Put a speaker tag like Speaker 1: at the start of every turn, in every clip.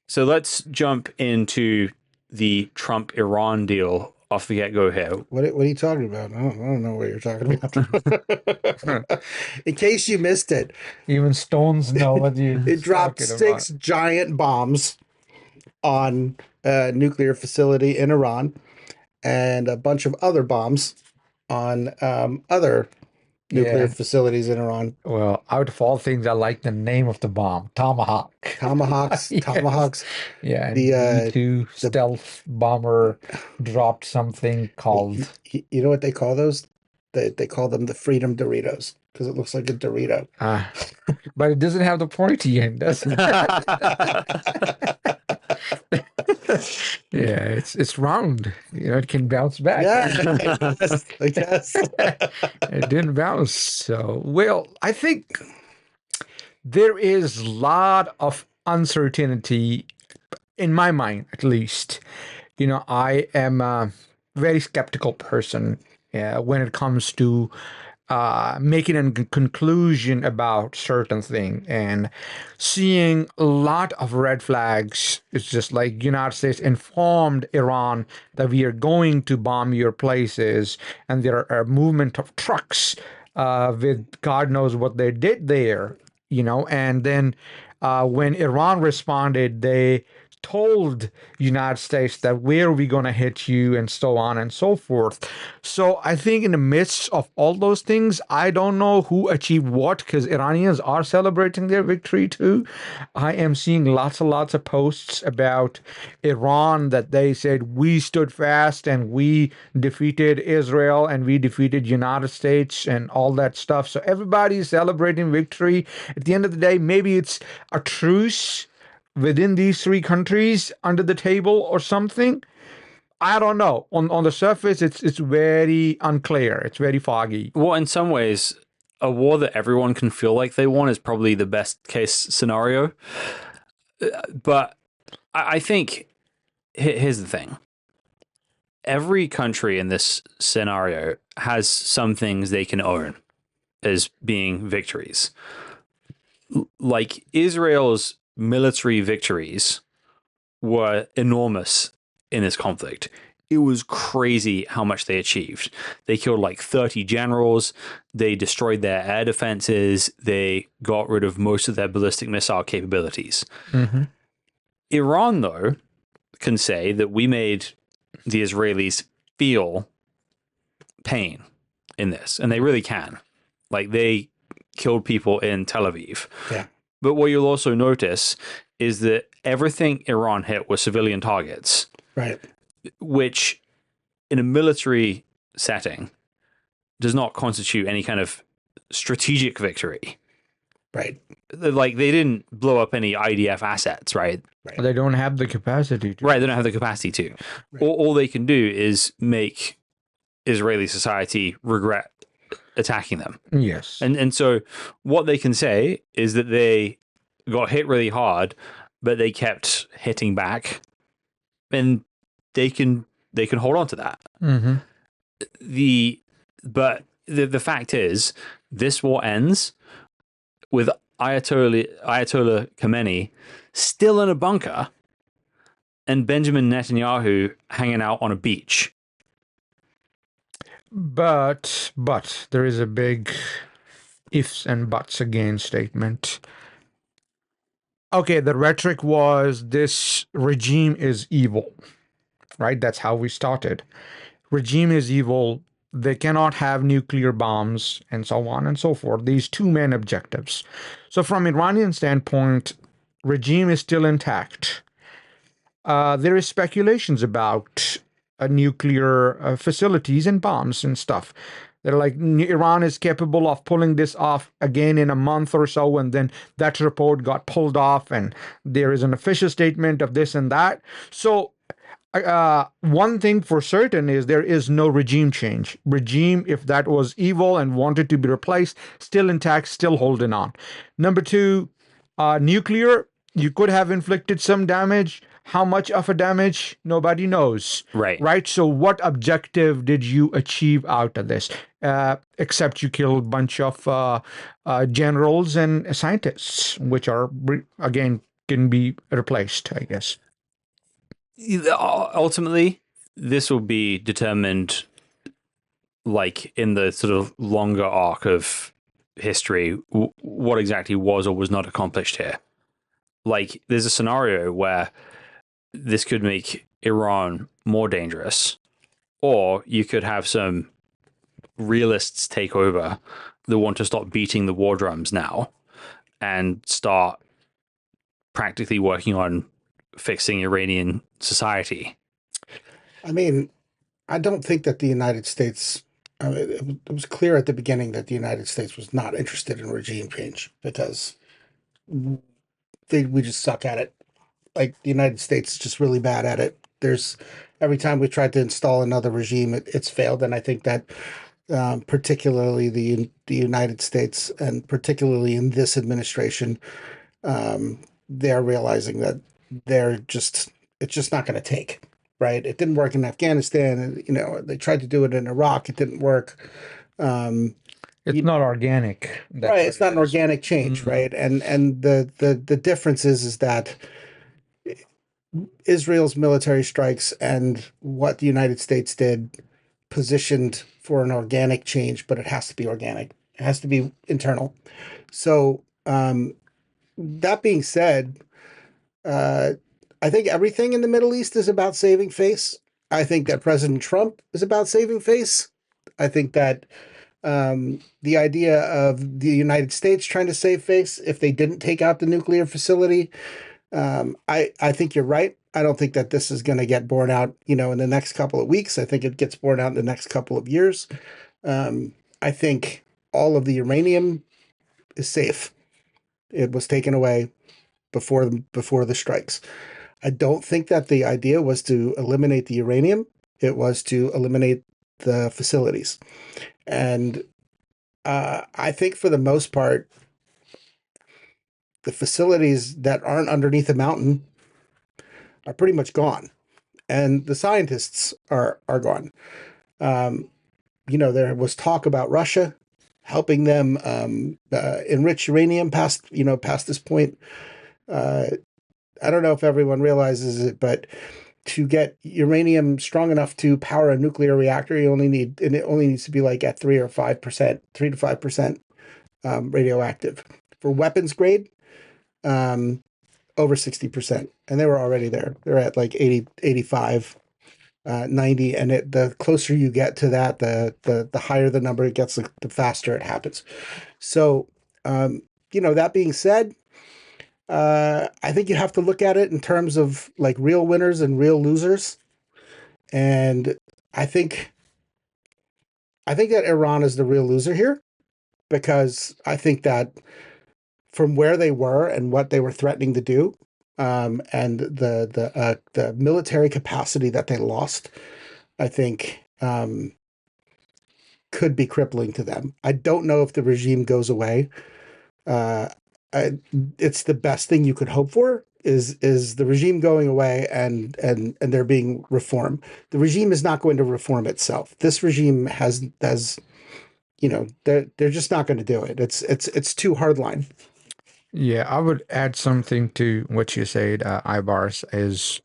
Speaker 1: So let's jump into the Trump-Iran deal off the get-go here.
Speaker 2: What are you talking about? I don't know what you're talking about. In case you missed it,
Speaker 3: Even stones know what you're
Speaker 2: it dropped
Speaker 3: talking about.
Speaker 2: 6 giant bombs on a nuclear facility in Iran and a bunch of other bombs on other nuclear
Speaker 3: Yeah.
Speaker 2: facilities in Iran.
Speaker 3: Well, out of all things, I like the name of the bomb, Tomahawk.
Speaker 2: Tomahawks,
Speaker 3: Yes.
Speaker 2: tomahawks.
Speaker 3: Yeah, and
Speaker 2: The
Speaker 3: B-2
Speaker 2: the
Speaker 3: stealth bomber dropped something called.
Speaker 2: you know what they call those? They call them the Freedom Doritos because it looks like a Dorito.
Speaker 3: But it doesn't have the pointy end, does it? Yeah, it's round. You know, it can bounce back.
Speaker 2: Yeah, I guess.
Speaker 3: It didn't bounce. So, well, I think there is a lot of uncertainty in my mind, at least. You know, I am a very skeptical person when it comes to making a conclusion about certain thing, and seeing a lot of red flags. It's just like United States informed Iran that we are going to bomb your places, and there are a movement of trucks with God knows what they did there, you know. And then when Iran responded, they told United States that where are we going to hit you and so on and so forth. So I think in the midst of all those things, I don't know who achieved what, because Iranians are celebrating their victory too. I am seeing lots and lots of posts about Iran that they said we stood fast and we defeated Israel and we defeated United States and all that stuff. So everybody's celebrating victory. At the end of the day, maybe it's a truce within these three countries under the table or something. I don't know. On the surface, it's very unclear. It's very foggy.
Speaker 1: Well, in some ways, a war that everyone can feel like they won is probably the best case scenario. But I think here's the thing. Every country in this scenario has some things they can own as being victories. Like Israel's military victories were enormous in this conflict. It was crazy how much they achieved. They killed like 30 generals. They destroyed their air defenses. They got rid of most of their ballistic missile capabilities.
Speaker 3: Mm-hmm.
Speaker 1: Iran, though, can say that we made the Israelis feel pain in this, and they really can. Like, they killed people in Tel Aviv.
Speaker 2: Yeah.
Speaker 1: But what you'll also notice is that everything Iran hit was civilian targets.
Speaker 2: Right.
Speaker 1: Which, in a military setting, does not constitute any kind of strategic victory.
Speaker 2: Right.
Speaker 1: Like, they didn't blow up any IDF assets, right?
Speaker 2: Right.
Speaker 3: They don't have the capacity to.
Speaker 1: Right, they don't have the capacity to.
Speaker 2: Right.
Speaker 1: All they can do is make Israeli society regret attacking them.
Speaker 3: Yes.
Speaker 1: And so what they can say is that they got hit really hard, but they kept hitting back, and they can hold on to that.
Speaker 3: Mm-hmm.
Speaker 1: But the fact is, this war ends with Ayatollah Khamenei still in a bunker and Benjamin Netanyahu hanging out on a beach.
Speaker 3: But there is a big ifs and buts again statement. Okay, the rhetoric was this regime is evil, right? That's how we started. Regime is evil. They cannot have nuclear bombs and so on and so forth. These two main objectives. So from Iranian standpoint, regime is still intact. There is speculations about nuclear facilities and bombs and stuff. They're like, Iran is capable of pulling this off again in a month or so, and then that report got pulled off, and there is an official statement of this and that. So one thing for certain is there is no regime change. Regime, if that was evil and wanted to be replaced, still intact, still holding on. Number two, nuclear, you could have inflicted some damage. How much of a damage? Nobody knows.
Speaker 1: Right.
Speaker 3: Right? So what objective did you achieve out of this? Except you killed a bunch of generals and scientists, which are, again, can be replaced, I guess.
Speaker 1: Ultimately, this will be determined like in the sort of longer arc of history, what exactly was or was not accomplished here. Like, there's a scenario where this could make Iran more dangerous, or you could have some realists take over that want to stop beating the war drums now and start practically working on fixing Iranian society.
Speaker 2: I mean, I don't think that the United States, it was clear at the beginning that the United States was not interested in regime change because we just suck at it. Like, the United States is just really bad at it. Every time we tried to install another regime, it's failed. And I think that particularly the United States, and particularly in this administration, they're realizing that it's just not going to take, right? It didn't work in Afghanistan. They tried to do it in Iraq. It didn't work.
Speaker 3: It's not organic.
Speaker 2: Right. It's not an organic change, right? And the difference is that Israel's military strikes and what the United States did positioned for an organic change, but it has to be organic. It has to be internal. So that being said, I think everything in the Middle East is about saving face. I think that President Trump is about saving face. I think that the idea of the United States trying to save face if they didn't take out the nuclear facility, I think you're right. I don't think that this is going to get borne out, in the next couple of weeks. I think it gets borne out in the next couple of years. I think all of the uranium is safe. It was taken away before the strikes. I don't think that the idea was to eliminate the uranium. It was to eliminate the facilities. And I think for the most part, the facilities that aren't underneath a mountain are pretty much gone. And the scientists are gone. There was talk about Russia helping them enrich uranium past this point. I don't know if everyone realizes it, but to get uranium strong enough to power a nuclear reactor, it only needs to be like at 3 to 5% radioactive. For weapons grade, over 60%. And they were already there. They're at like 80, 85, 90. And the closer you get to that, the higher the number it gets, the faster it happens. So, that being said, I think you have to look at it in terms of like real winners and real losers. And I think that Iran is the real loser here, because I think that from where they were and what they were threatening to do, and the military capacity that they lost, I think could be crippling to them. I don't know if the regime goes away. It's the best thing you could hope for is the regime going away and there being reform. The regime is not going to reform itself. This regime has they're just not going to do it. It's too hardline.
Speaker 3: Yeah, I would add something to what you said, Ibars, is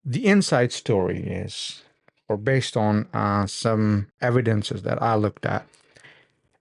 Speaker 3: the inside story is, or based on some evidences that I looked at,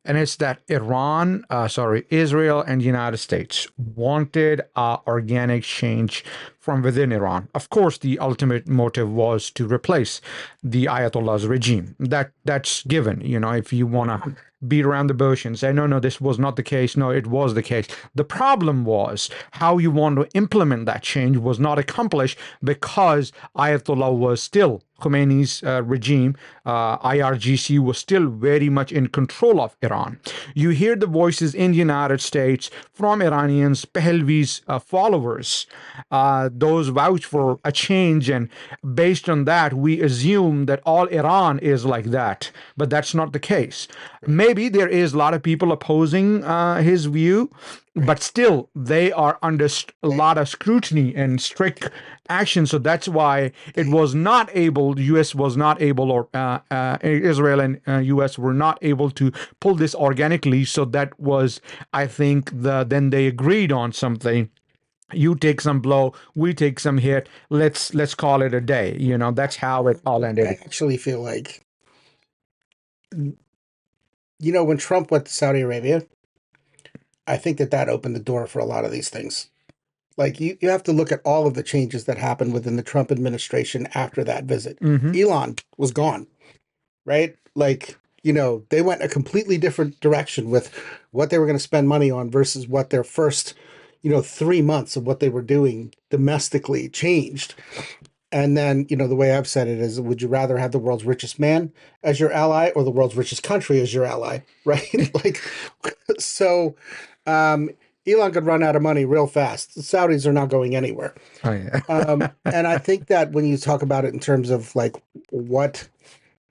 Speaker 3: and it's that Israel and the United States wanted organic change from within Iran. Of course, the ultimate motive was to replace the Ayatollah's regime. That's given. If you want to beat around the bush and say, no, this was not the case. No, it was the case. The problem was how you want to implement that change was not accomplished because Ayatollah was still Khomeini's regime, IRGC was still very much in control of Iran. You hear the voices in the United States from Iranians, Pahlavi's followers. Those vouch for a change, and based on that, we assume that all Iran is like that. But that's not the case. Maybe there is a lot of people opposing his view, but still they are under a lot of scrutiny and strict action. So that's why it was not able, the US was not able, or Israel and US were not able to pull this organically. So that was, I think, then they agreed on something You take some blow, we take some hit. Let's call it a day. You know, that's how it all
Speaker 2: I
Speaker 3: ended.
Speaker 2: actually feel like, when Trump went to Saudi Arabia, I think that opened the door for a lot of these things. Like you have to look at all of the changes that happened within the Trump administration after that visit. Elon was gone, right? Like, they went a completely different direction with what they were going to spend money on versus what their first, 3 months of what they were doing domestically changed. And then, the way I've said it is, would you rather have the world's richest man as your ally or the world's richest country as your ally? Right? Like, so Elon could run out of money real fast. The Saudis are not going anywhere.
Speaker 3: Oh yeah.
Speaker 2: And I think that when you talk about it in terms of like what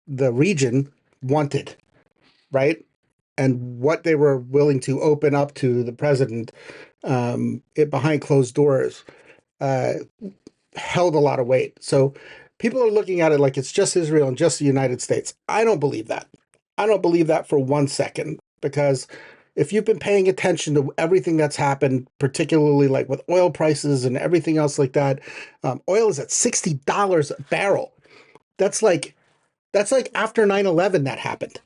Speaker 2: the region wanted, right? And what they were willing to open up to the president, it behind closed doors, held a lot of weight. So people are looking at it like it's just Israel and just the United States. I don't believe that. I don't believe that for 1 second, because if you've been paying attention to everything that's happened, particularly like with oil prices and everything else like that, oil is at $60 a barrel. That's like after 9/11 that happened.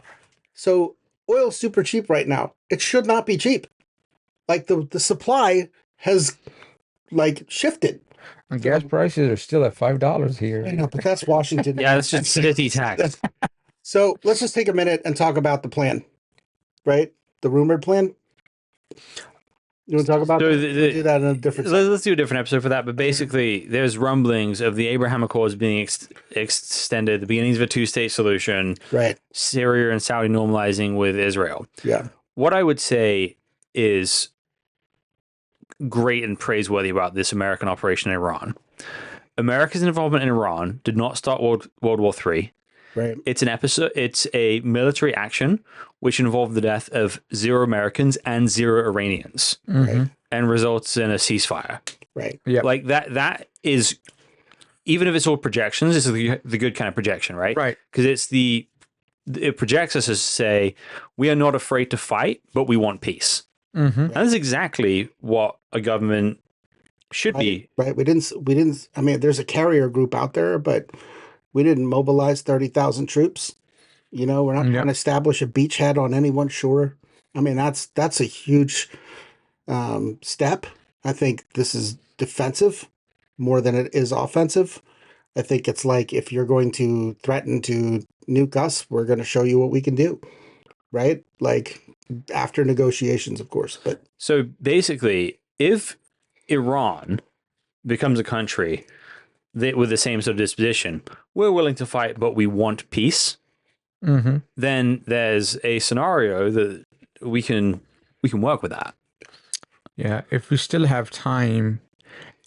Speaker 2: So oil's super cheap right now. It should not be cheap. Like the supply has like shifted.
Speaker 3: And gas prices are still at $5
Speaker 2: I
Speaker 3: here.
Speaker 2: know, but that's Washington.
Speaker 1: Yeah, that's just city tax.
Speaker 2: So let's just take a minute and talk about the plan, right? The rumored plan. You want to talk about
Speaker 1: So
Speaker 2: that? We'll do that in a different
Speaker 1: let's do a different episode for that. But basically, there's rumblings of the Abraham Accords being extended, the beginnings of a two-state solution,
Speaker 2: right?
Speaker 1: Syria and Saudi normalizing with Israel.
Speaker 2: Yeah.
Speaker 1: What I would say is great and praiseworthy about this American operation in Iran. America's involvement in Iran did not start World War III.
Speaker 2: Right.
Speaker 1: It's a military action which involved the death of 0 Americans and 0 Iranians,
Speaker 2: Right.
Speaker 1: and results in a ceasefire.
Speaker 2: Right.
Speaker 3: Yeah.
Speaker 1: Like that is, even if it's all projections, it's the good kind of projection, right?
Speaker 3: Right.
Speaker 1: Because it projects us as to say, we are not afraid to fight, but we want peace. And that's exactly what a government should be.
Speaker 2: Right. We didn't, I mean, there's a carrier group out there, but we didn't mobilize 30,000 troops. We're not trying to establish a beachhead on any one shore. I mean, that's a huge step. I think this is defensive more than it is offensive. I think it's like, if you're going to threaten to nuke us, we're going to show you what we can do. Right? Like, after negotiations, of course. But
Speaker 1: so basically, if Iran becomes a country with the same sort of disposition, we're willing to fight, but we want peace, then there's a scenario that we can work with that.
Speaker 3: Yeah, if we still have time,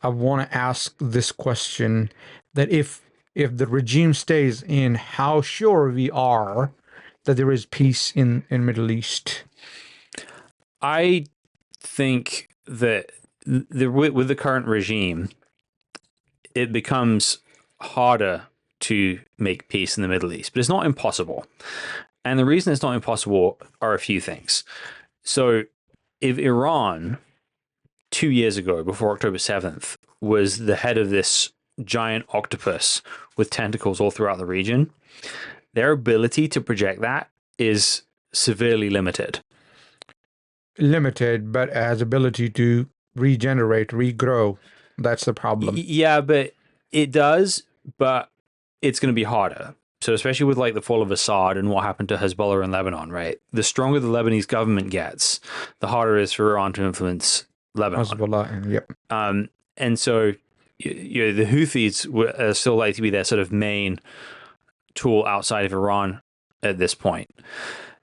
Speaker 3: I want to ask this question: that if the regime stays in, how sure we are that there is peace in Middle East?
Speaker 1: I think that with the current regime, it becomes harder to make peace in the Middle East, but it's not impossible. And the reason it's not impossible are a few things. So if Iran 2 years ago, before October 7th, was the head of this giant octopus with tentacles all throughout the region, their ability to project that is severely limited.
Speaker 3: Limited, but has ability to regenerate, regrow. That's the problem.
Speaker 1: Yeah, but it does, but it's going to be harder. So especially with like the fall of Assad and what happened to Hezbollah in Lebanon, right? The stronger the Lebanese government gets, the harder it is for Iran to influence Lebanon.
Speaker 3: Hezbollah, yep.
Speaker 1: And so the Houthis are still likely to be their sort of main tool outside of Iran at this point.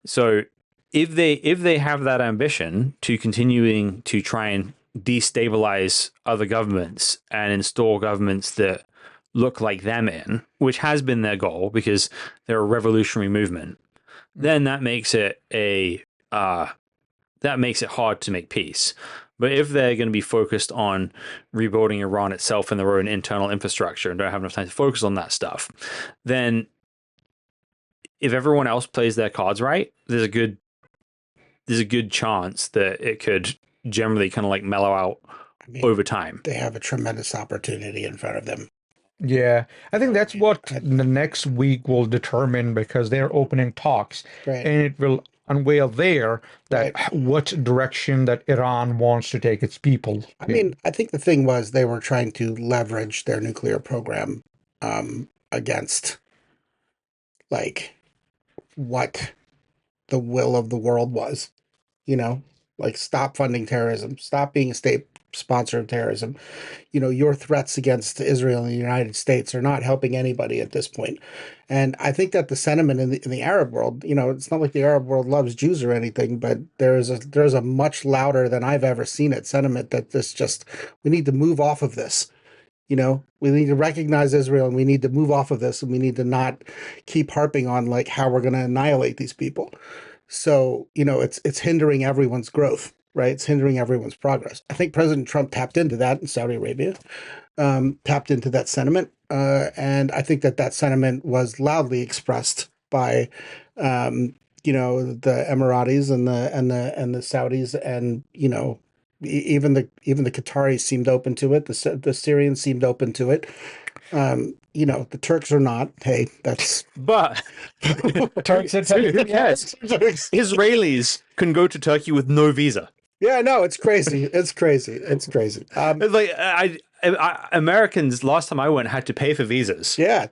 Speaker 1: So if they have that ambition to continuing to try and destabilize other governments and install governments that look like them in, which has been their goal because they're a revolutionary movement, then that makes it hard to make peace. But if they're going to be focused on rebuilding Iran itself and their own internal infrastructure and don't have enough time to focus on that stuff, then if everyone else plays their cards right, there's a good chance that it could generally kind of like mellow out
Speaker 2: mean,
Speaker 1: over time.
Speaker 2: they have a tremendous opportunity in front of them.
Speaker 3: Yeah, I think that's what the next week will determine because they're opening talks,
Speaker 2: Right.
Speaker 3: and it will unveil there that what direction that Iran wants to take its people.
Speaker 2: I mean, I think the thing was they were trying to leverage their nuclear program against like what the will of the world was, like stop funding terrorism, stop being a state sponsor of terrorism. Your threats against Israel and the United States are not helping anybody at this point. And I think that the sentiment in the Arab world, it's not like the Arab world loves Jews or anything, but there's a much louder than I've ever seen it sentiment that we need to move off of this. We need to recognize Israel and we need to move off of this and we need to not keep harping on like how we're going to annihilate these people. So, it's hindering everyone's growth, right? It's hindering everyone's progress. I think President Trump tapped into that in Saudi Arabia, tapped into that sentiment. And I think that sentiment was loudly expressed by, the Emiratis and the Saudis and, even the Qataris seemed open to it. The Syrians seemed open to it. The Turks are not. Hey, that's
Speaker 1: But
Speaker 3: Turks and
Speaker 1: who cares? Israelis can go to Turkey with no visa.
Speaker 2: Yeah, no, it's crazy. It's crazy. It's crazy.
Speaker 1: It's like Americans last time I went had to pay for visas.
Speaker 2: Yeah,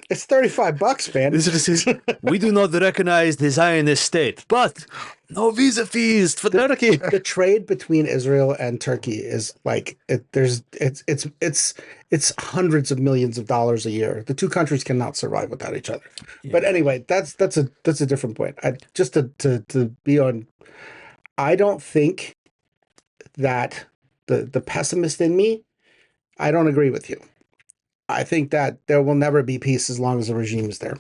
Speaker 2: it's $35, man.
Speaker 1: We do not recognize the Zionist state, but no visa fees for Turkey.
Speaker 2: The trade between Israel and Turkey is like it's hundreds of millions of dollars a year. The two countries cannot survive without each other. Yeah. But anyway, that's a different point. Just to be on, I don't think that the pessimist in me, I don't agree with you. I think that there will never be peace as long as the regime is there.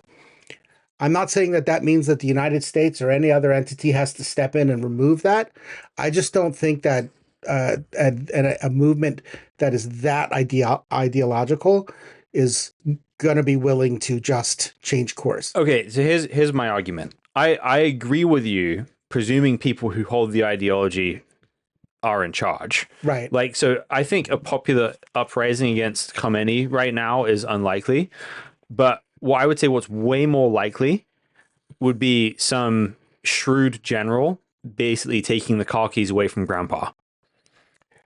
Speaker 2: I'm not saying that means that the United States or any other entity has to step in and remove that. I just don't think that a movement that is that ideological is going to be willing to just change course.
Speaker 1: Okay, so here's my argument. I agree with you, presuming people who hold the ideology are in charge.
Speaker 2: Right.
Speaker 1: Like, so I think a popular uprising against Khomeini right now is unlikely. But what I would say what's way more likely would be some shrewd general basically taking the car keys away from grandpa.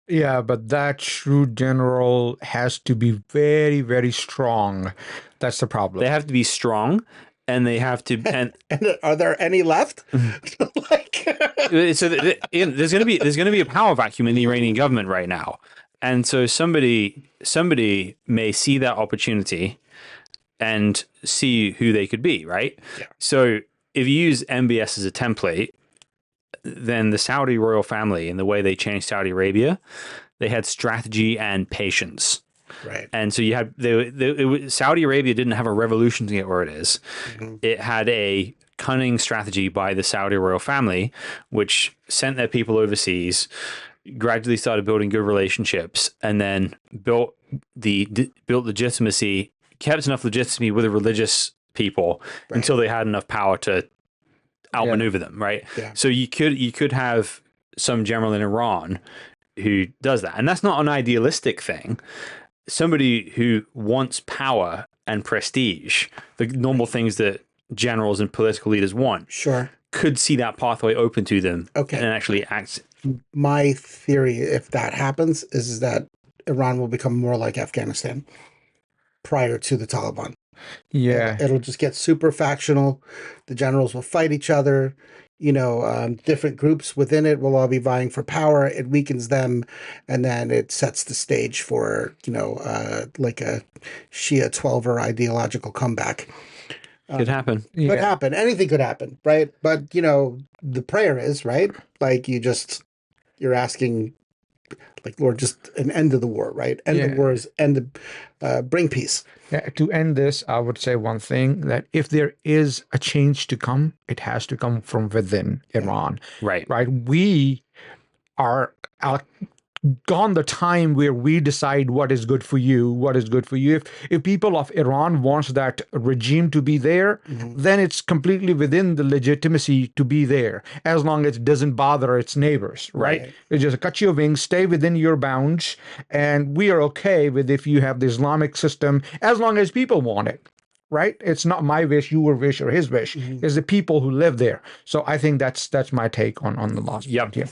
Speaker 3: Yeah, but that shrewd general has to be very, very strong. That's the problem.
Speaker 1: They have to be strong. And they have to, and
Speaker 2: are there any left?
Speaker 1: So there's going to be a power vacuum in the Iranian government right now, and so somebody may see that opportunity and see who they could be, right?
Speaker 2: Yeah.
Speaker 1: So if you use MBS as a template, then the Saudi royal family and the way they changed Saudi Arabia, they had strategy and patience.
Speaker 2: Right.
Speaker 1: And so you had Saudi Arabia didn't have a revolution to get where it is. Mm-hmm. It had a cunning strategy by the Saudi royal family, which sent their people overseas, gradually started building good relationships, and then built legitimacy, kept enough legitimacy with the religious people until they had enough power to outmaneuver them. Right.
Speaker 2: Yeah.
Speaker 1: So you could have some general in Iran who does that, and that's not an idealistic thing. Somebody who wants power and prestige, the normal things that generals and political leaders want,
Speaker 2: sure,
Speaker 1: could see that pathway open to them.
Speaker 2: Okay.
Speaker 1: And actually act.
Speaker 2: My theory, if that happens, is that Iran will become more like Afghanistan prior to the Taliban.
Speaker 3: Yeah.
Speaker 2: It'll just get super factional. The generals will fight each other. Different groups within it will all be vying for power. It weakens them, and then it sets the stage for, like a Shia 12er ideological comeback.
Speaker 1: Could happen.
Speaker 2: Could happen. Anything could happen, right? But, the prayer is, right? Like you're asking, like, Lord, just an end to the war, right? End the war is bring peace.
Speaker 3: Yeah, to end this, I would say one thing, that if there is a change to come, it has to come from within Iran.
Speaker 1: Right.
Speaker 3: Right. We are gone the time where we decide what is good for you, what is good for you. If people of Iran wants that regime to be there, then it's completely within the legitimacy to be there, as long as it doesn't bother its neighbors, right? It's just cut your wings, stay within your bounds, and we are okay with if you have the Islamic system, as long as people want it. Right? It's not my wish, your wish, or his wish. It's the people who live there. So I think that's my take on the last point here.